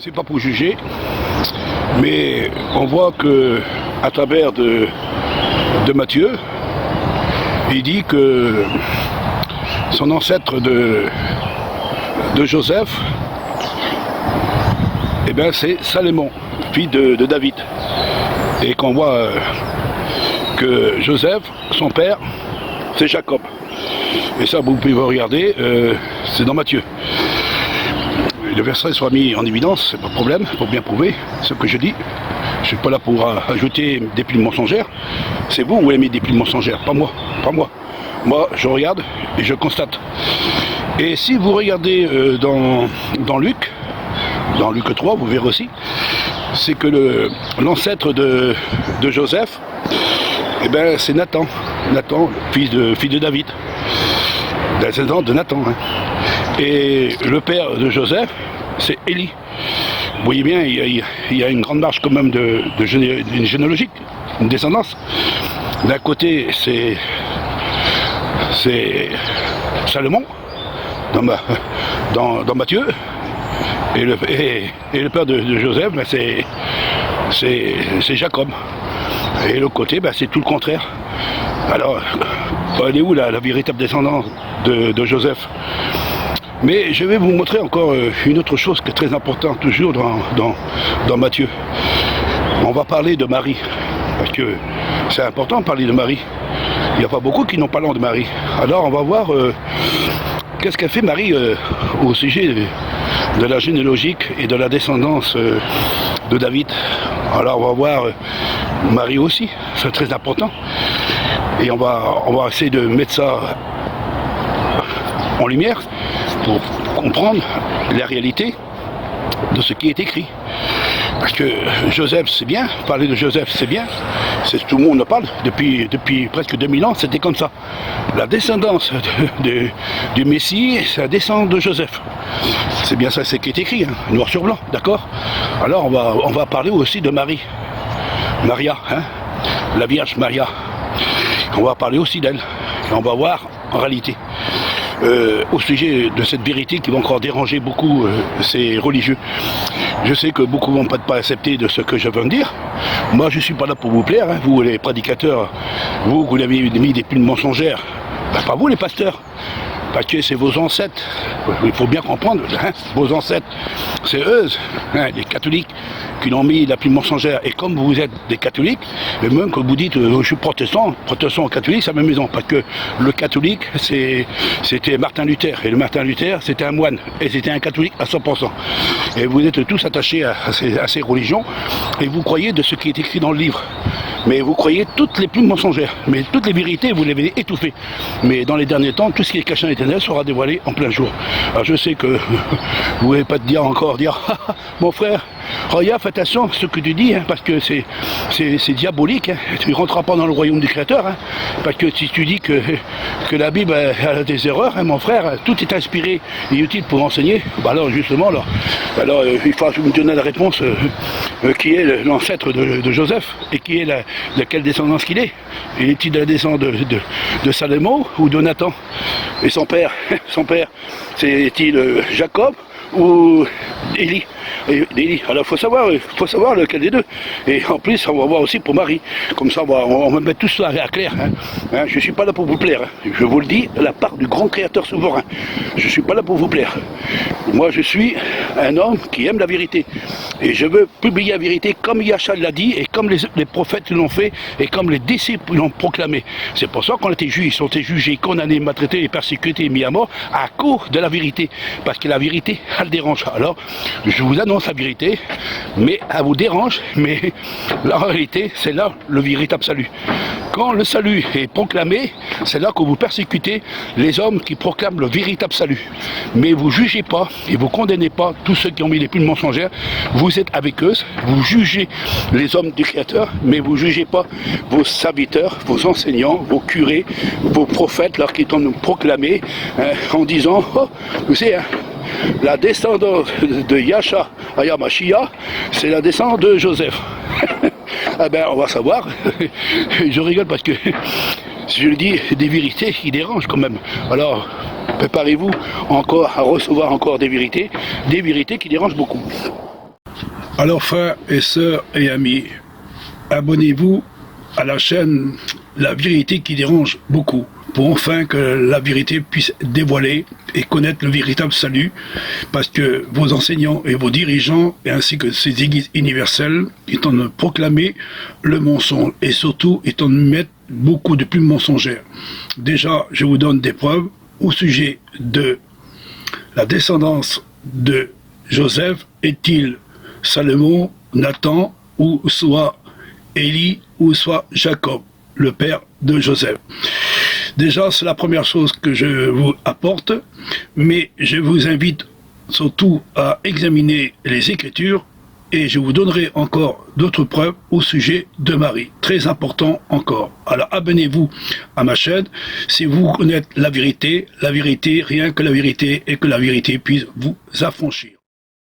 C'est pas pour juger, mais on voit que à travers de Matthieu, il dit que son ancêtre de Joseph, eh bien c'est Salomon, fils de David. Et qu'on voit que Joseph, son père, c'est Jacob. Et ça, vous pouvez regarder, c'est dans Matthieu. Le verset soit mis en évidence, c'est pas de problème, il faut bien prouver ce que je dis. Je ne suis pas là pour ajouter des piles mensongères. C'est vous qui aimez des piles mensongères, pas moi, pas moi. Moi, je regarde et je constate. Et si vous regardez dans Luc 3, vous verrez aussi, c'est que l'ancêtre de Joseph, eh ben, c'est Nathan, fils de David, descendant de Nathan. Hein. Et le père de Joseph, c'est Élie. Vous voyez bien, il y a une grande marche quand même d'une généalogique, une descendance. D'un côté, c'est Salomon, dans Matthieu, et le père de Joseph, ben c'est Jacob. Et l'autre côté, ben, c'est tout le contraire. Alors, elle est où la véritable descendance de Joseph? Mais je vais vous montrer encore une autre chose qui est très importante, toujours dans Matthieu. On va parler de Marie, parce que c'est important de parler de Marie. Il n'y a pas beaucoup qui n'ont pas parlé de Marie. Alors on va voir qu'est-ce qu'a fait Marie au sujet de la généalogique et de la descendance de David. Alors on va voir Marie aussi, c'est très important. Et on va essayer de mettre ça en lumière pour comprendre la réalité de ce qui est écrit. Parce que Joseph, c'est bien, parler de Joseph, c'est bien, tout le monde en parle, depuis presque 2000 ans, c'était comme ça. La descendance du Messie, c'est la descendance de Joseph. C'est bien ça, c'est qui est écrit, hein, noir sur blanc, d'accord? Alors on va parler aussi de Marie, Maria, hein, la Vierge Maria. On va parler aussi d'elle, et on va voir en réalité. Au sujet de cette vérité qui va encore déranger beaucoup ces religieux. Je sais que beaucoup vont peut-être pas accepter de ce que je viens de dire. Moi, je ne suis pas là pour vous plaire. Hein. Vous, les prédicateurs, vous avez mis des piles mensongères. Ben, pas vous, les pasteurs. Parce que c'est vos ancêtres. Il faut bien comprendre, hein, vos ancêtres. C'est eux, hein, les catholiques, qui l'ont mis la pile mensongère. Et comme vous êtes des catholiques, et même quand vous dites je suis protestant ou catholique, c'est la même maison. Parce que le catholique, c'était Martin Luther. Et le Martin Luther, c'était un moine. Et c'était un catholique à 100%. Et vous êtes tous attachés à ces religions. Et vous croyez de ce qui est écrit dans le livre. Mais vous croyez toutes les piles mensongères. Mais toutes les vérités, vous les avez étouffées. Mais dans les derniers temps, tout ce qui est caché dans l'éternel sera dévoilé en plein jour. Alors je sais que vous ne pouvez pas te dire mon frère, regarde, fais attention à ce que tu dis, hein, parce que c'est diabolique, hein. Tu ne rentreras pas dans le royaume du Créateur, hein, parce que si tu dis que la Bible a des erreurs, hein, mon frère, tout est inspiré et utile pour enseigner, bah alors justement, alors, il faut me donner la réponse qui est l'ancêtre de Joseph, et qui est de quelle descendance qu'il est. Est-il de la descendance de Salomon ou de Nathan? Et son père, c'est-il Jacob ou Élie? Alors il faut savoir lequel des deux. Et en plus, on va voir aussi pour Marie. Comme ça, on va mettre tout ça à clair. Hein. Hein, je ne suis pas là pour vous plaire. Hein. Je vous le dis, de la part du grand créateur souverain. Je ne suis pas là pour vous plaire. Moi, je suis un homme qui aime la vérité. Et je veux publier la vérité comme Yahshua l'a dit, et comme les prophètes l'ont fait, et comme les disciples l'ont proclamé. C'est pour ça qu'on a été jugés, ils ont été jugés, condamnés, maltraités, et persécutés, mis à mort, à cause de la vérité. Parce que la vérité, elle dérange. Alors, je vous annonce la vérité, mais elle vous dérange, mais la réalité, c'est là le véritable salut. Quand le salut est proclamé, c'est là que vous persécutez les hommes qui proclament le véritable salut. Mais vous ne jugez pas et vous ne condamnez pas tous ceux qui ont mis les piles mensongères. Vous êtes avec eux, vous jugez les hommes du Créateur, mais vous ne jugez pas vos serviteurs, vos enseignants, vos curés, vos prophètes, là, qui ont proclamé en disant, oh, vous savez, hein, la descendance de Yahshua Mashiach, c'est la descendance de Joseph. Ah ben, on va savoir. Je rigole parce que, si je le dis, des vérités qui dérangent quand même. Alors, préparez-vous encore à recevoir encore des vérités qui dérangent beaucoup. Alors frères et sœurs et amis, abonnez-vous à la chaîne La Vérité qui dérange beaucoup, pour enfin que la vérité puisse dévoiler et connaître le véritable salut, parce que vos enseignants et vos dirigeants, ainsi que ces églises universelles, étant de proclamer le mensonge, et surtout étant de mettre beaucoup de plus mensongères. Déjà, je vous donne des preuves au sujet de la descendance de Joseph. Est-il Salomon, Nathan, ou soit Élie, ou soit Jacob, le père de Joseph? Déjà, c'est la première chose que je vous apporte, mais je vous invite surtout à examiner les Écritures, et je vous donnerai encore d'autres preuves au sujet de Marie, très important encore. Alors abonnez-vous à ma chaîne si vous connaissez la vérité, rien que la vérité, et que la vérité puisse vous affranchir.